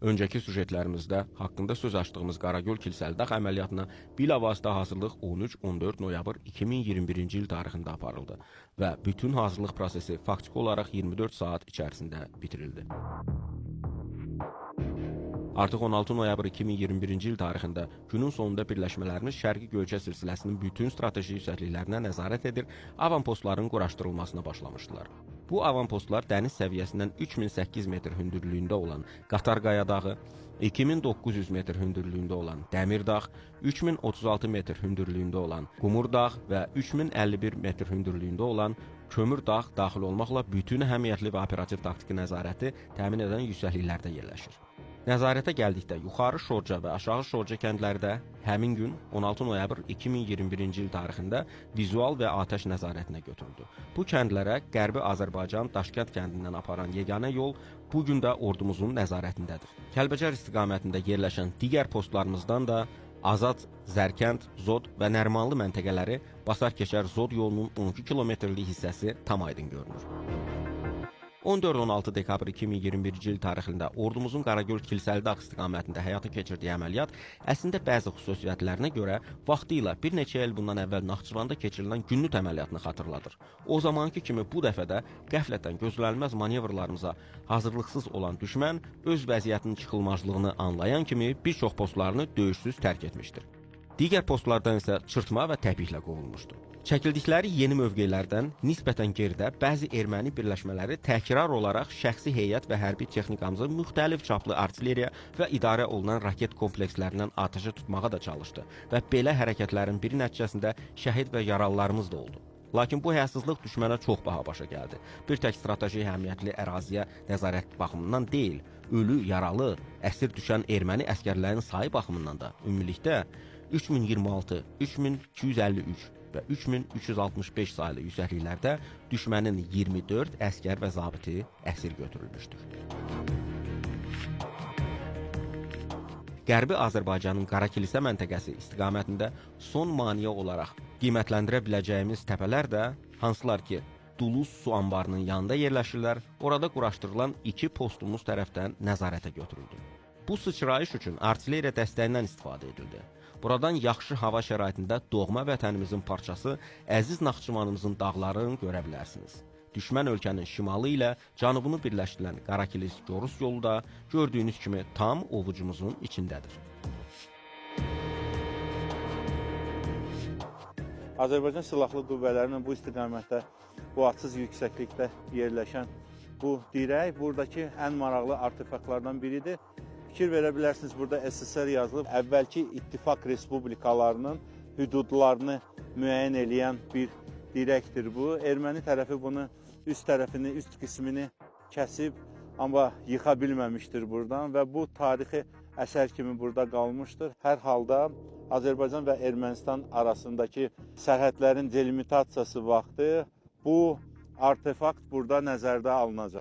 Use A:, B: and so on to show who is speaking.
A: Öncəki süjetlərimizdə haqqında söz açdığımız Qaragöl Kilsəli dağ əməliyyatına bilavasitə hazırlıq 13-14 noyabr 2021-ci il tarixində aparıldı və bütün hazırlıq prosesi faktiki olaraq 24 saat içərisində bitirildi. Artıq 16 noyabr 2021-ci il tarixində günün sonunda birləşmələrimiz Şərqi Göyçə silsiləsinin bütün strateji yüksəkliklərinə nəzarət edir, avanpostların quraşdırılmasına başlamışdılar. Bu avanpostlar dəniz səviyyəsindən 3008 metr hündürlüyündə olan Qatarqaya dağı, 2900 metr hündürlüyündə olan Dəmir dağ, 3036 metr hündürlüyündə olan Qumur dağ və 3051 metr hündürlüyündə olan Kömür dağ daxil olmaqla bütün əhəmiyyətli və operativ taktiki nəzarəti təmin edən yüksəkliklərdə yerləşir. Nəzarətə gəldikdə yuxarı Şorca və aşağı Şorca kəndləri də həmin gün 16 noyabr 2021-ci il tarixində vizual və atəş nəzarətinə götürüldü. Bu kəndlərə Qərbi Azərbaycan Daşkənd kəndindən aparan yeganə yol bu gün də ordumuzun nəzarətindədir. Kəlbəcər istiqamətində yerləşən digər postlarımızdan da Azad, Zərkənd, Zod və Nərmanlı məntəqələri Basar-Keçər Zod yolunun 12 kilometrlik hissəsi tam aydın görünür. 14-16 dekabr 2021-ci il tarixində ordumuzun Qaragöl Kilsəli dağ istiqamətində həyata keçirdiyi əməliyyat əslində bəzi xüsusiyyətlərinə görə vaxtilə bir neçə il bundan əvvəl Naxçıvanda keçirilən Günnüt əməliyyatını xatırladır. O zamanki kimi bu dəfə də qəflətən gözlənilməz manevrlarımıza hazırlıqsız olan düşmən öz vəziyyətinin çıxılmazlığını anlayan kimi bir çox postlarını döyüşsüz tərk etmişdir. Digər postlardan isə çırtma və təpiklə qovulmuşdur. Çəkildikləri yeni mövqelərdən nisbətən geridə bəzi erməni birləşmələri təkrar olaraq şəxsi heyət və hərbi texnikamızı müxtəlif çaplı artilleriya və idarə olunan raket komplekslərindən atəşə tutmağa da çalışdı və belə hərəkətlərin bir nəticəsində şəhid və yaralılarımız da oldu. Lakin bu həyasızlıq düşmənə çox baha başa gəldi. Bir tək strateji əhəmiyyətli əraziyə nəzarət baxımından deyil, ölü, yaralı, əsir düşən erməni əskərlərinin sayı baxımından da ümumilikdə 3026, 3253 və 3365 sayılı yüksəkliklərdə düşmənin 24 əskər və zabiti əsir götürülmüşdür. Qərbi Azərbaycanın Qarakilisə məntəqəsi istiqamətində son maneə olaraq qiymətləndirə biləcəyimiz təpələr də hansılar ki, Duluz su anbarının yanında yerləşirlər, orada quraşdırılan 2 postumuz tərəfdən nəzarətə götürüldü. Bu sıçrayış üçün artilleriya dəstəyindən istifadə edildi. Buradan yaxşı hava şəraitində doğma vətənimizin parçası əziz Naxçıvanımızın dağlarını görə bilərsiniz. Düşmən ölkənin şimalı ilə cənubunu birləşdirən Qarakilis-Gorus yolu da gördüyünüz kimi tam ovucumuzun içindədir.
B: Azərbaycan Silahlı Qüvvələrinin bu istiqamətdə, bu atsız yüksəklikdə yerləşən bu dirək buradakı ən maraqlı artefaktlardan biridir. Fikir verə bilərsiniz, burada SSR yazılıb. Əvvəlki ittifaq respublikalarının hüdudlarını müəyyən eləyən bir dirəkdir bu. Erməni tərəfi bunu üst tərəfini, üst qismini kəsib, amma yıxa bilməmişdir buradan və bu tarixi əsər kimi burada qalmışdır. Hər halda Azərbaycan və Ermənistan arasındakı sərhədlərin delimitasiyası vaxtı bu artefakt burada nəzərdə alınacaq.